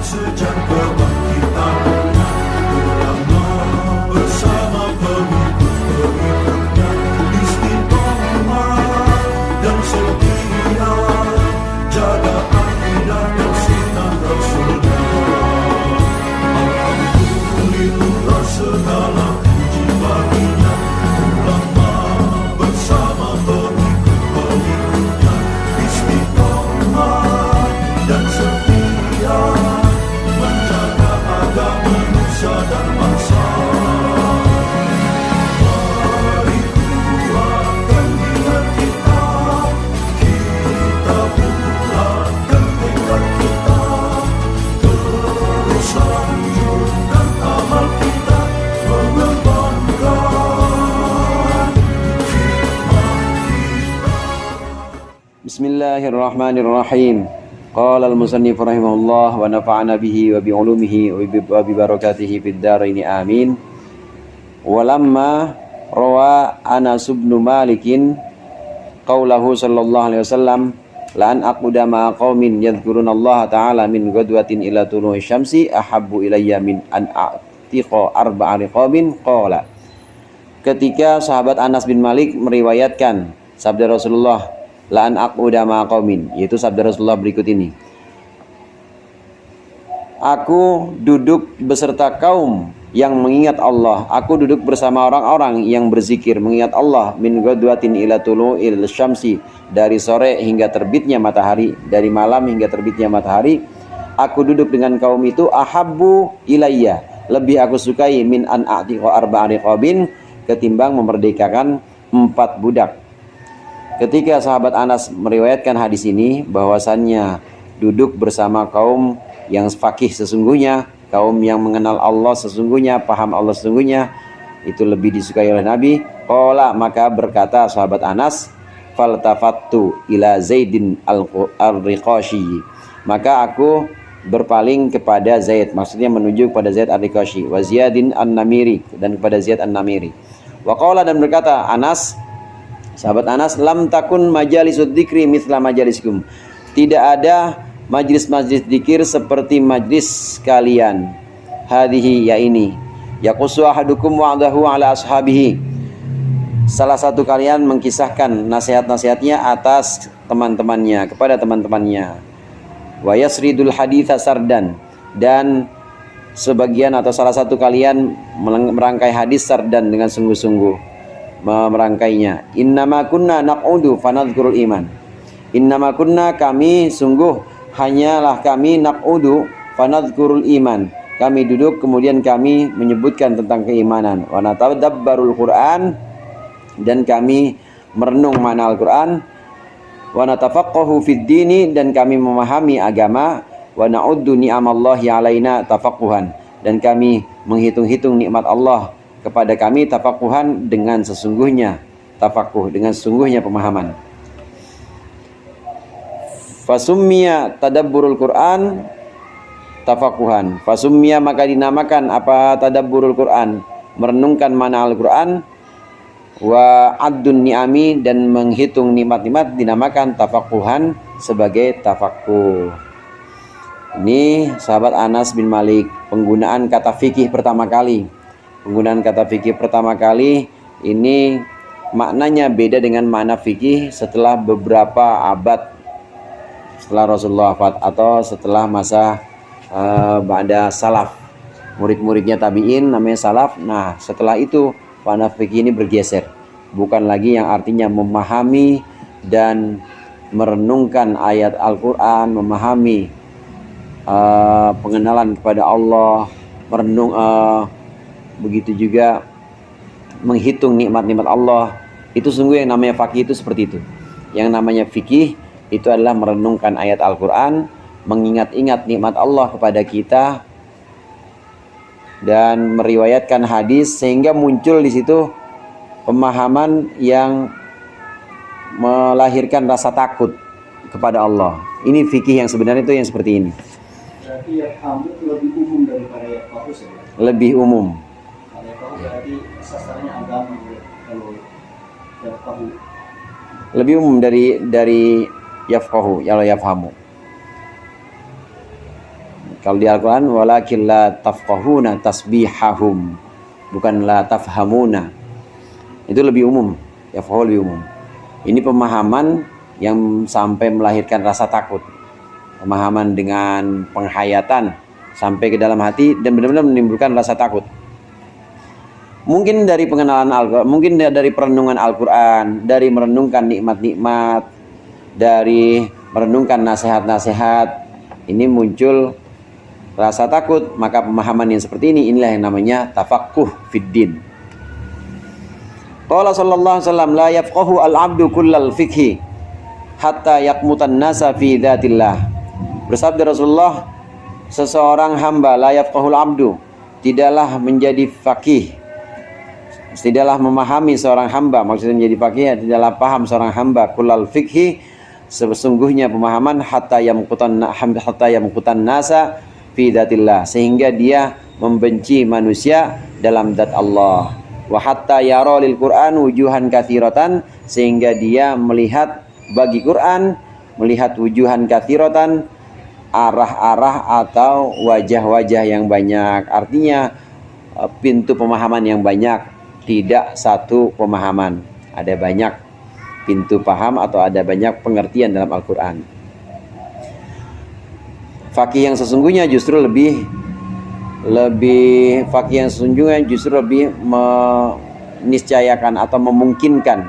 sejak kebangkitan ulama bersama pengikut-pengikutnya istiqomah dan setia jaga akidah dan sunnah Rasulullah. Alhamdulillah segala puji baginya ulama bersama pengikut-pengikutnya istiqomah dan setia menjaga agama nusa dan bangsa. Mari kuatkan niat kita, kita bulatkan tekad kita, terus lanjutkan amal kita, mengembangkan hikmah kita. Bismillahirrahmanirrahim. Qala al-musannif rahimahullah wa nafa'ana bihi wa bi ulumihi wa bi barakatihi fid dharain amin. Walamma rawa Anas bin Malikin qaulahu sallallahu alaihi wasallam la an aquda ma'a qaumin yadhkurunallaha ta'ala min ghadwatin ila tulu'i syamsi ahabbu ilayya min an a'tiqa arba'a riqabin qala. Ketika sahabat Anas bin Malik meriwayatkan sabda Rasulullah la an aquda ma'a qaumin, yaitu sabda Rasulullah berikut ini: aku duduk beserta kaum yang mengingat Allah, aku duduk bersama orang-orang yang berzikir mengingat Allah, min ghadwatin ila tulu'il syamsi, dari sore hingga terbitnya matahari, dari malam hingga terbitnya matahari. Aku duduk dengan kaum itu, ahabbu ilayya, lebih aku sukai, min an a'tiqa arba'a riqabin, ketimbang memerdekakan 4 budak. Ketika sahabat Anas meriwayatkan hadis ini, bahwasannya duduk bersama kaum yang faqih sesungguhnya, kaum yang mengenal Allah sesungguhnya, paham Allah sesungguhnya, itu lebih disukai oleh Nabi. Qala, maka berkata sahabat Anas, faltafattu ila Zaidin al-Riqashi, maka aku berpaling kepada Zaid, maksudnya menuju kepada Zaid al-Riqashi, wa Ziyadin an-Namiri, dan kepada Ziyad an-Namiri. Wa qala, dan berkata Anas, sahabat Anas, lam takun majalisud dzikri mithla majalisikum, tidak ada majlis-majlis dzikir seperti majlis kalian. Hadhihi, ya ini, yaqussu ahadukum wa'dahu ala ashabihi, salah satu kalian mengkisahkan nasihat-nasihatnya atas teman-temannya, kepada teman-temannya. Wa yasridul haditsa sardan, dan sebagian atau salah satu kalian merangkai hadis sardan dengan sungguh-sungguh merangkainya. Innama kunna naq'udu fanadhkurul iman, innama kunna, kami sungguh hanyalah kami, naq'udu fanadhkurul iman, kami duduk kemudian kami menyebutkan tentang keimanan, wa natadabbarul Qur'an, dan kami merenung makna Al-Qur'an, wa natafaqqahu fid dini, dan kami memahami agama, wa na'uddu ni'amallahi alaina tafaqquhan, dan kami menghitung-hitung nikmat Allah kepada kami, tafaquhan, dengan sesungguhnya tafaquh, dengan sesungguhnya pemahaman. Fasummiya tadabburul Qur'an tafaquhan, fasummiya, maka dinamakan apa tadabburul Qur'an, merenungkan makna Al-Qur'an, wa addun ni'ami, dan menghitung nikmat-nikmat, dinamakan tafaquhan, sebagai tafaquh. Ini sahabat Anas bin Malik, penggunaan kata fikih pertama kali. Penggunaan kata fikih pertama kali ini maknanya beda dengan makna fikih setelah beberapa abad setelah Rasulullah wafat, atau setelah masa ba'da salaf, murid-muridnya tabi'in namanya salaf. Nah, setelah itu makna fikih ini bergeser, bukan lagi yang artinya memahami dan merenungkan ayat Al-Quran, memahami pengenalan kepada Allah, merenung begitu juga menghitung nikmat-nikmat Allah. Itu sungguh yang namanya fakih itu seperti itu. Yang namanya fikih itu adalah merenungkan ayat Al-Quran, mengingat-ingat nikmat Allah kepada kita, dan meriwayatkan hadis sehingga muncul di situ pemahaman yang melahirkan rasa takut kepada Allah. Ini fikih yang sebenarnya itu yang seperti ini. Berarti yafhamu lebih umum daripada yafqahu sebenarnya. Lebih umum. Kalau yafqahu berarti sasarannya agama. Kalau yafqahu Lebih umum dari yafqahu, kalau yafhamu. Kalau di Al-Quran, walakin la tafqahuna tasbihahum, bukan la tafhamuna. Itu lebih umum, yafqahu lebih umum. Ini pemahaman yang sampai melahirkan rasa takut, pemahaman dengan penghayatan sampai ke dalam hati dan benar-benar menimbulkan rasa takut. Mungkin dari pengenalan Al-Quran, mungkin dari perenungan Al-Quran, dari merenungkan nikmat-nikmat, dari merenungkan nasihat-nasihat, ini muncul rasa takut. Maka pemahaman yang seperti ini, inilah yang namanya tafaqquh fiddin. Qala sallallahu alaihi wasallam, la yafqahu al-'abdu kullal fiqhi hatta yaqmutan nasa fi dzatillah. Bersabda Rasulullah, seseorang hamba, la yafqahul 'abdu, tidaklah menjadi faqih, tidaklah memahami seorang hamba, maksudnya menjadi faqih tidaklah paham seorang hamba kullal fiqhi, sesungguhnya pemahaman hatta yamqutan nasa fi dzatillah, sehingga dia membenci manusia dalam zat Allah. Wa hatta yara lil Qur'an wujuhan katsiratan, sehingga dia melihat bagi Quran, melihat wujuhan katsiratan, arah-arah atau wajah-wajah yang banyak. Artinya pintu pemahaman yang banyak, tidak satu pemahaman, ada banyak pintu paham atau ada banyak pengertian dalam Al-Quran. Faqih yang sesungguhnya justru lebih faqih yang sesungguhnya justru lebih meniscayakan atau memungkinkan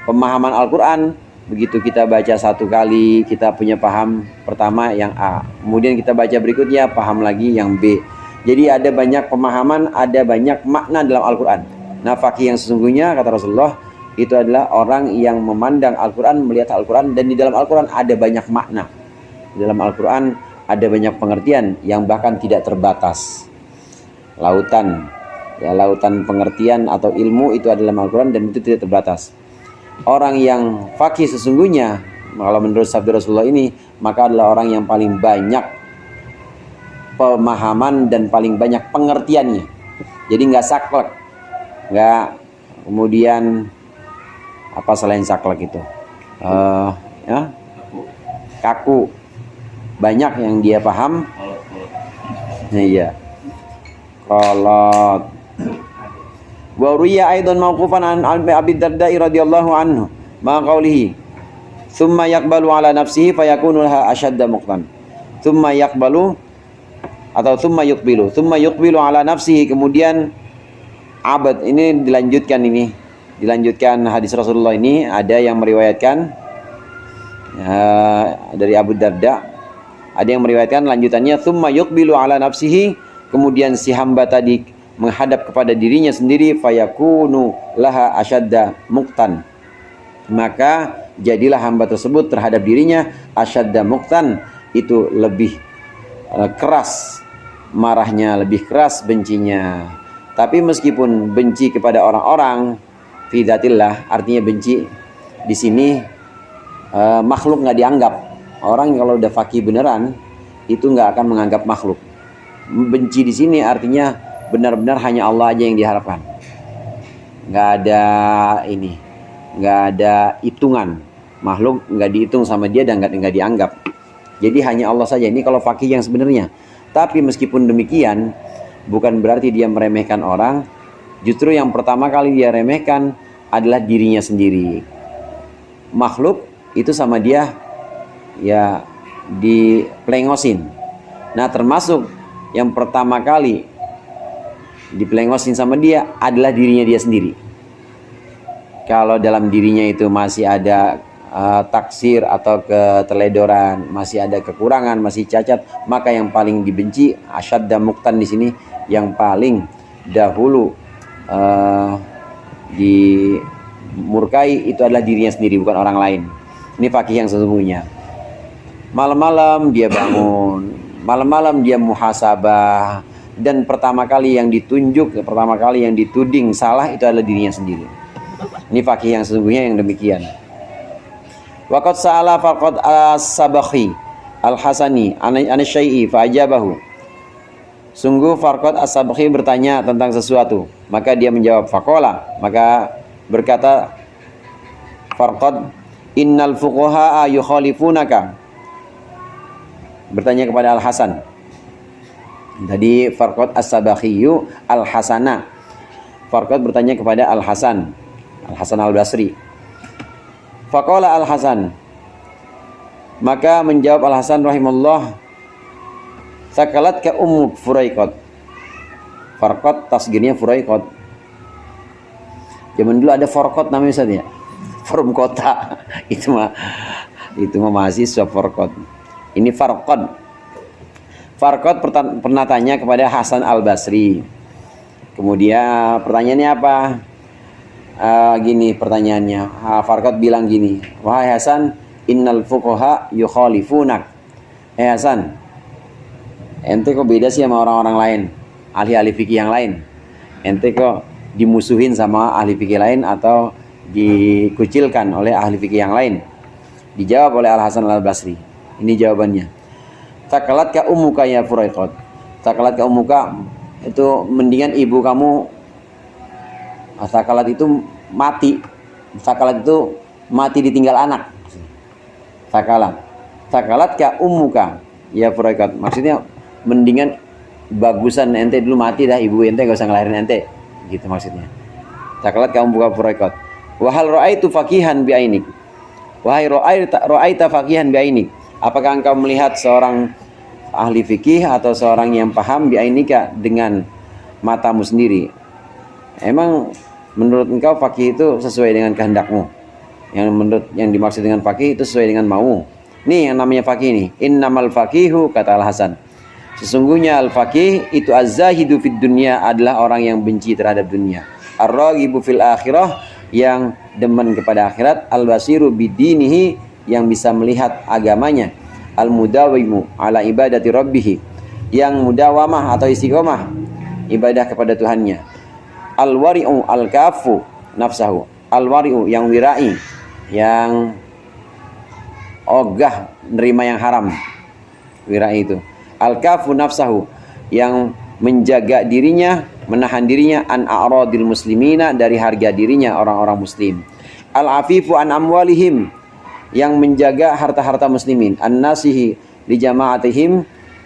pemahaman Al-Quran. Begitu kita baca satu kali, kita punya paham pertama yang A, kemudian kita baca berikutnya paham lagi yang B. Jadi ada banyak pemahaman, ada banyak makna dalam Al-Quran. Nah, faqih yang sesungguhnya, kata Rasulullah, itu adalah orang yang memandang Al-Quran, melihat Al-Quran, dan di dalam Al-Quran ada banyak makna. Di dalam Al-Quran ada banyak pengertian yang bahkan tidak terbatas. Lautan, ya, lautan pengertian atau ilmu itu ada dalam Al-Quran dan itu tidak terbatas. Orang yang faqih sesungguhnya, kalau menurut sabda Rasulullah ini, maka adalah orang yang paling banyak pemahaman dan paling banyak pengertiannya. Jadi nggak saklek, nggak kemudian apa selain saklek itu, ya, kaku, banyak yang dia paham. Iya, kolot. Wa ruya aidan mauqufan an Abi Darda radhiyallahu anhu ma qawlihi thumma yaqbalu ala nafsihi fayakunu laha ashadda muqtan. Thumma yaqbalu atau thumma yuqbilu ala nafsihi, kemudian abad ini dilanjutkan hadis Rasulullah ini. Ada yang meriwayatkan dari Abu Darda, ada yang meriwayatkan lanjutannya thumma yuqbilu ala nafsihi, kemudian si hamba tadi menghadap kepada dirinya sendiri, fayakunu laha asyadda muqtan, maka jadilah hamba tersebut terhadap dirinya asyadda muqtan, itu lebih keras marahnya, lebih keras bencinya. Tapi meskipun benci kepada orang-orang fi dzatillah, artinya benci di sini makhluk nggak dianggap. Orang kalau udah faqih beneran itu nggak akan menganggap makhluk. Benci di sini artinya benar-benar hanya Allah aja yang diharapkan. Nggak ada ini, nggak ada hitungan. Makhluk nggak dihitung sama dia dan nggak dianggap. Jadi hanya Allah saja. Ini kalau faqih yang sebenarnya. Tapi meskipun demikian, bukan berarti dia meremehkan orang. Justru yang pertama kali dia remehkan adalah dirinya sendiri. Makhluk itu sama dia ya diplengosin. Nah, termasuk yang pertama kali diplengosin sama dia adalah dirinya dia sendiri. Kalau dalam dirinya itu masih ada taksir atau keteledoran, masih ada kekurangan, masih cacat, maka yang paling dibenci asyadda muqtan di sini, yang paling dahulu dimurkai itu adalah dirinya sendiri, bukan orang lain. Ini faqih yang sesungguhnya. Malam-malam dia bangun, malam-malam dia muhasabah, dan pertama kali yang dituding salah itu adalah dirinya sendiri. Ini faqih yang sesungguhnya yang demikian. Waqad sa'ala faqad as-Sabakhi al-Hasani an-Syai'i fa ajabahu. Sungguh Farqad as-Sabakhi bertanya tentang sesuatu, maka dia menjawab faqala, maka berkata Farqad, innal fuqaha yukhalifunaka. Bertanya kepada Al-Hasan, Tadi Farqad As-Sabakhiyu Al-Hasana. Farqad bertanya kepada Al-Hasan Al-Basri. Faqala Al-Hasan, maka menjawab Al-Hasan rahimahullah, sakalat ka Ummu Furaiqat. Farqad tasgirnya Furaiqat. Zaman dulu ada Farqad namanya Ustaz ya. Forum kota. Itu mah mahasiswa Farqad. Ini Farqad. Farqad pernah tanya kepada Hasan Al-Basri. Kemudian pertanyaannya apa? Gini pertanyaannya. Farqad bilang gini, wahai Hasan, innal fuqaha yukhalifunak. Hasan, ente kok beda sih sama orang-orang lain, ahli-ahli fikih yang lain? Ente kok dimusuhin sama ahli fikih lain atau dikucilkan oleh ahli fikih yang lain? Dijawab oleh Al-Hasan Al-Basri. Ini jawabannya. Takalat ka ummuka ya Furaiqat. Takalat ka ummuka itu mendingan ibu kamu. Sakalat itu mati. Sakalat itu mati ditinggal anak. Sakalat ka ummuka ya Furaiqat. Maksudnya mendingan bagusan ente dulu mati dah, ibu ente gak usah ngelahirin ente. Gitu maksudnya. Sakalat ka ummuka Furaiqat. Wa hal ra'aitu faqihan bi ainik. Wahai ra'aita faqihan bi ainik. Apakah engkau melihat seorang ahli fikih atau seorang yang paham bi ainika dengan matamu sendiri? Emang menurut engkau faqih itu sesuai dengan kehendakmu? Yang dimaksud dengan faqih itu sesuai dengan maumu. Nih yang namanya faqih nih. Innamal faqihu, kata Al-Hasan, sesungguhnya al-faqih itu az-zahidu fid dunya, adalah orang yang benci terhadap dunia. Ar-raghibu fil akhirah, yang demen kepada akhirat. Al-basiru bidinihi, yang bisa melihat agamanya. Al-mudawimu ala ibadati rabbih, yang mudawamah atau istiqomah ibadah kepada Tuhannya. Al-wari'u al-kafu nafsahu. Al-wari'u, yang wirai, yang ogah nerima yang haram. Wirai itu. Al-kafu nafsahu, yang menjaga dirinya, menahan dirinya an a'radil muslimina, dari harga dirinya orang-orang muslim. Al-afifu an amwalihim, yang menjaga harta-harta muslimin. An-nasihi li jama'atihim,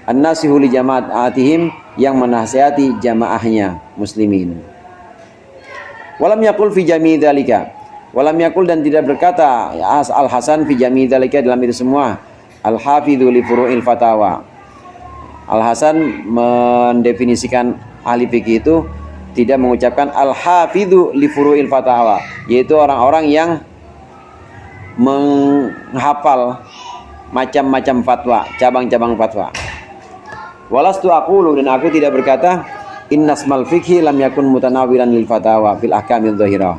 an-nasihu li jama'atihim, yang menasihati jamaahnya muslimin. Walam yakul fi jami' dzalika. Walam yakul, dan tidak berkata Al-Hasan fi jami' dzalika, dalam itu semua. Al-hafidhu li furu'il fatawa. Al-Hasan mendefinisikan ahli fikih itu tidak mengucapkan al-hafidhu li furu'il fatawa, yaitu orang-orang yang menghafal macam-macam fatwa, cabang-cabang fatwa. Walastu aqulu, dan aku tidak berkata innasmal fikhi lam yakun mutanawilan lil fatawa fil ahkamil dhahirah.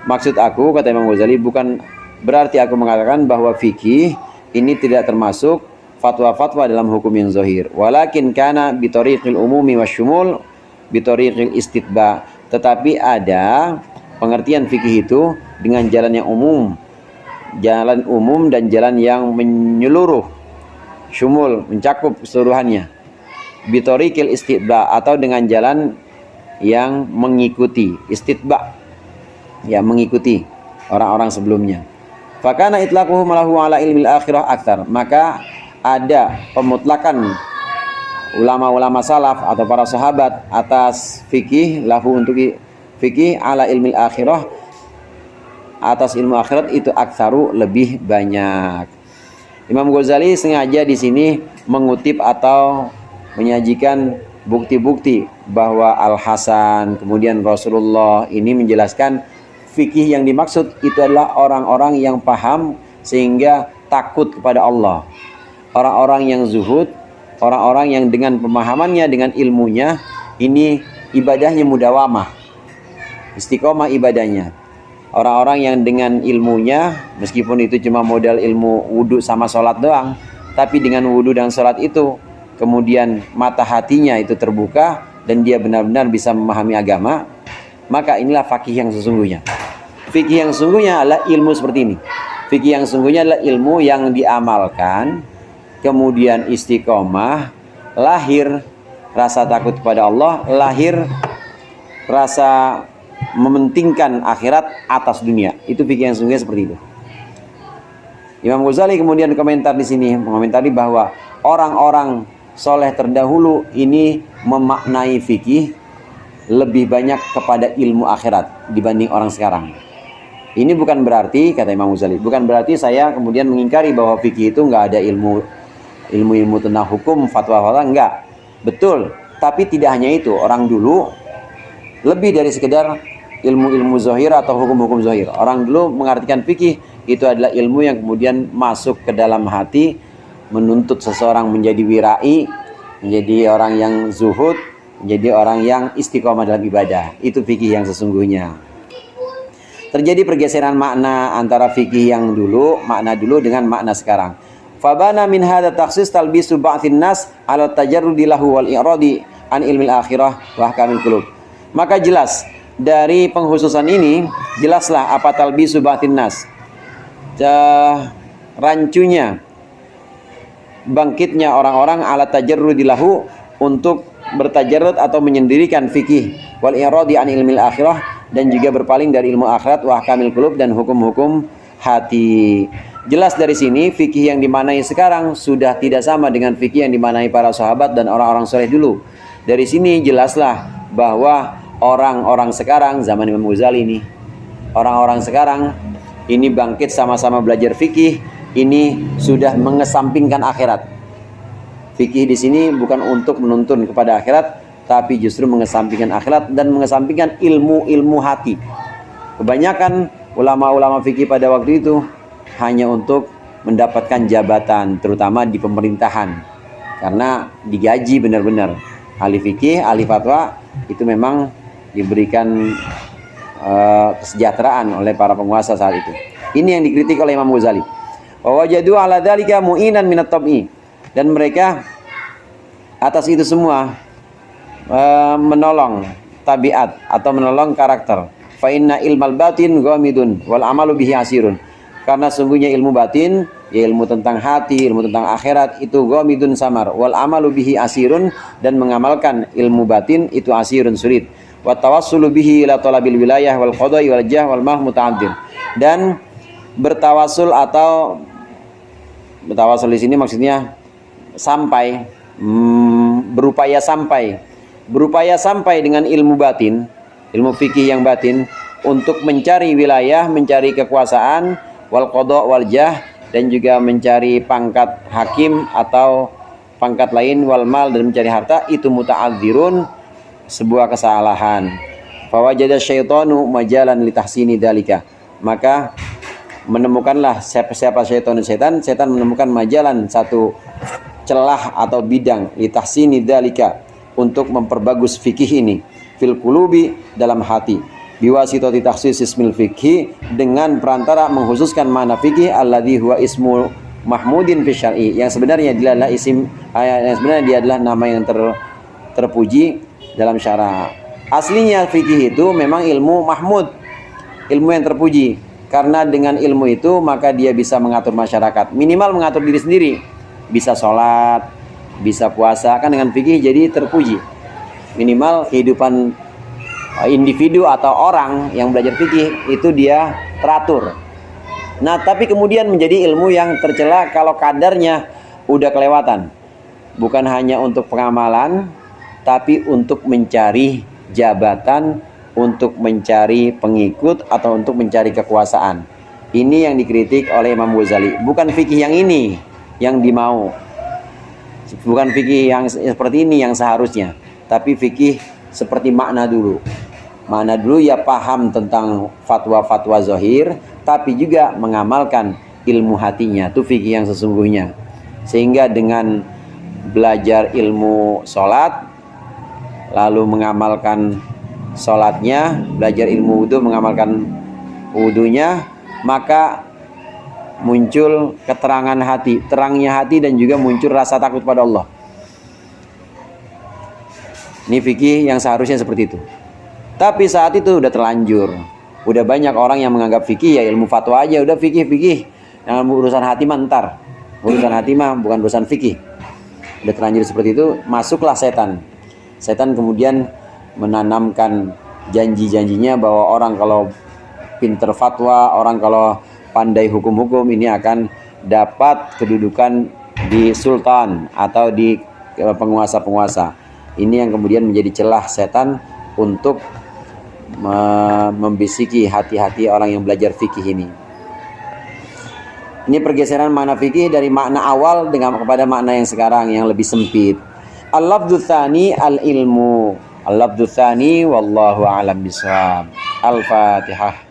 Maksud aku, kata Imam Ghazali, bukan berarti aku mengatakan bahwa fikih ini tidak termasuk fatwa-fatwa dalam hukum yang zahir. Walakin kana bitariqil umumi wasyumul bitariqil istitba. Tetapi ada pengertian fikih itu dengan jalan yang umum, jalan umum dan jalan yang menyeluruh, syumul, mencakup keseluruhannya. Bitariqil istitba, atau dengan jalan yang mengikuti, istitba, ya mengikuti orang-orang sebelumnya. Fakana itlaquhu malahu ala ilmil akhirah aktsar. Maka ada pemutlakan ulama-ulama salaf atau para sahabat atas fikih, lahu untuk fikih, ala ilmil akhirah, atas ilmu akhirat itu aktsaru, lebih banyak. Imam Ghazali sengaja di sini mengutip atau menyajikan bukti-bukti bahwa Al-Hasan kemudian Rasulullah ini menjelaskan fikih yang dimaksud itu adalah orang-orang yang paham sehingga takut kepada Allah. Orang-orang yang zuhud, orang-orang yang dengan pemahamannya, dengan ilmunya, ini ibadahnya mudawamah, istiqomah ibadahnya. Orang-orang yang dengan ilmunya, meskipun itu cuma modal ilmu wudhu sama sholat doang, tapi dengan wudhu dan sholat itu, kemudian mata hatinya itu terbuka, dan dia benar-benar bisa memahami agama, maka inilah fakih yang sesungguhnya. Fikih yang sesungguhnya adalah ilmu seperti ini. Fikih yang sesungguhnya adalah ilmu yang diamalkan, kemudian istiqomah, lahir rasa takut kepada Allah, lahir rasa mementingkan akhirat atas dunia. Itu fikih yang sesungguhnya seperti itu. Imam Ghazali kemudian komentar di sini, mengomentari bahwa orang-orang soleh terdahulu ini memaknai fikih lebih banyak kepada ilmu akhirat dibanding orang sekarang. Ini bukan berarti, kata Imam Ghazali, bukan berarti saya kemudian mengingkari bahwa fikih itu nggak ada ilmu tentang hukum, fatwa-fatwa, enggak. Betul, tapi tidak hanya itu. Orang dulu lebih dari sekedar ilmu-ilmu zahir atau hukum-hukum zahir. Orang dulu mengartikan fikih itu adalah ilmu yang kemudian masuk ke dalam hati, menuntut seseorang menjadi wirai, menjadi orang yang zuhud, menjadi orang yang istiqomah dalam ibadah. Itu fikih yang sesungguhnya. Terjadi pergeseran makna antara fikih yang dulu, makna dulu dengan makna sekarang. Fabana min hadza takhsis talbisu ba'dhin nas 'ala tajarrudi lahu wal i'radi an ilmil akhirah wa ahkamil qulub. Maka jelas dari penghususan ini, jelaslah apa talbisu ba'dhin nas. Rancunya, bangkitnya orang-orang 'ala tajarrudi lahu untuk bertajarrud atau menyendirikan fikih wal i'radi an ilmil akhirah dan juga berpaling dari ilmu akhirat wa ahkamil qulub dan hukum-hukum hati. Jelas dari sini fikih yang dimanai sekarang sudah tidak sama dengan fikih yang dimanai para sahabat dan orang-orang soleh dulu. Dari sini jelaslah bahwa orang-orang sekarang zaman Imam Ghazali ini, orang-orang sekarang ini bangkit sama-sama belajar fikih, ini sudah mengesampingkan akhirat. Fikih di sini bukan untuk menuntun kepada akhirat, tapi justru mengesampingkan akhirat dan mengesampingkan ilmu-ilmu hati. Kebanyakan ulama-ulama fikih pada waktu itu hanya untuk mendapatkan jabatan, terutama di pemerintahan, karena digaji benar-benar. Ahli fikih, ahli fatwa itu memang diberikan kesejahteraan oleh para penguasa saat itu. Ini yang dikritik oleh Imam Ghazali. Wa wajadu ala dzalika mu'inan minat tab'i, dan mereka atas itu semua menolong tabiat atau menolong karakter. Fa inna ilmal batin ghamidun wal amalu bihi asirun. Karena sungguhnya ilmu batin, ya ilmu tentang hati, ilmu tentang akhirat itu ghamidun samar, wal amalu bihi asirun, dan mengamalkan ilmu batin itu asirun sulit. Wa tawassulu bihi ila talabil wilayah wal qada'i wal jah wal mah muta'addin. Dan bertawasul atau bertawasul di sini maksudnya sampai berupaya sampai dengan ilmu batin, ilmu fikih yang batin untuk mencari wilayah, mencari kekuasaan, wal qada wal jah, dan juga mencari pangkat hakim atau pangkat lain, wal mal, dan mencari harta, itu muta'adzirun, sebuah kesalahan. Fa wajada syaitanu majalan li tahsini dalika. Maka menemukanlah siapa setan menemukan majalan, satu celah atau bidang li tahsini dalika, untuk memperbagus fikih ini fil qulubi, dalam hati, biwasitati takhsis ismil fikhi, dengan perantara mengkhususkan makna fikih alladzi huwa ismu mahmudin fi syar'i, yang sebenarnya dia adalah dia adalah nama yang terpuji dalam syara. Aslinya fikih itu memang ilmu mahmud, ilmu yang terpuji, karena dengan ilmu itu maka dia bisa mengatur masyarakat, minimal mengatur diri sendiri, bisa sholat, bisa puasa, kan dengan fikih jadi terpuji. Minimal kehidupan individu atau orang yang belajar fikih itu dia teratur. Nah, tapi kemudian menjadi ilmu yang tercela kalau kadarnya udah kelewatan. Bukan hanya untuk pengamalan, tapi untuk mencari jabatan, untuk mencari pengikut, atau untuk mencari kekuasaan. Ini yang dikritik oleh Imam Ghazali. Bukan fikih yang ini yang dimau. Bukan fikih yang seperti ini yang seharusnya, tapi fikih seperti makna dulu. Makna dulu ya paham tentang fatwa-fatwa zahir, tapi juga mengamalkan ilmu hatinya. Itu fikih yang sesungguhnya. Sehingga dengan belajar ilmu sholat, lalu mengamalkan sholatnya, belajar ilmu wudhu, mengamalkan wudhunya, maka muncul keterangan hati, terangnya hati, dan juga muncul rasa takut pada Allah. Ini fikih yang seharusnya seperti itu. Tapi saat itu udah terlanjur, udah banyak orang yang menganggap fikih ya ilmu fatwa aja, udah fikih. Yang urusan hati mah ntar, urusan hati mah bukan urusan fikih. Udah terlanjur seperti itu, masuklah setan. Setan kemudian menanamkan janji-janjinya bahwa orang kalau pinter fatwa, orang kalau pandai hukum-hukum, ini akan dapat kedudukan di sultan atau di penguasa-penguasa. Ini yang kemudian menjadi celah setan untuk membisiki hati-hati orang yang belajar fikih ini. Ini pergeseran makna fikih dari makna awal kepada makna yang sekarang yang lebih sempit. Al-lafdzu tsani al-ilmu. Al-lafdzu tsani wallahu a'lam bishawab. Al-Fatihah.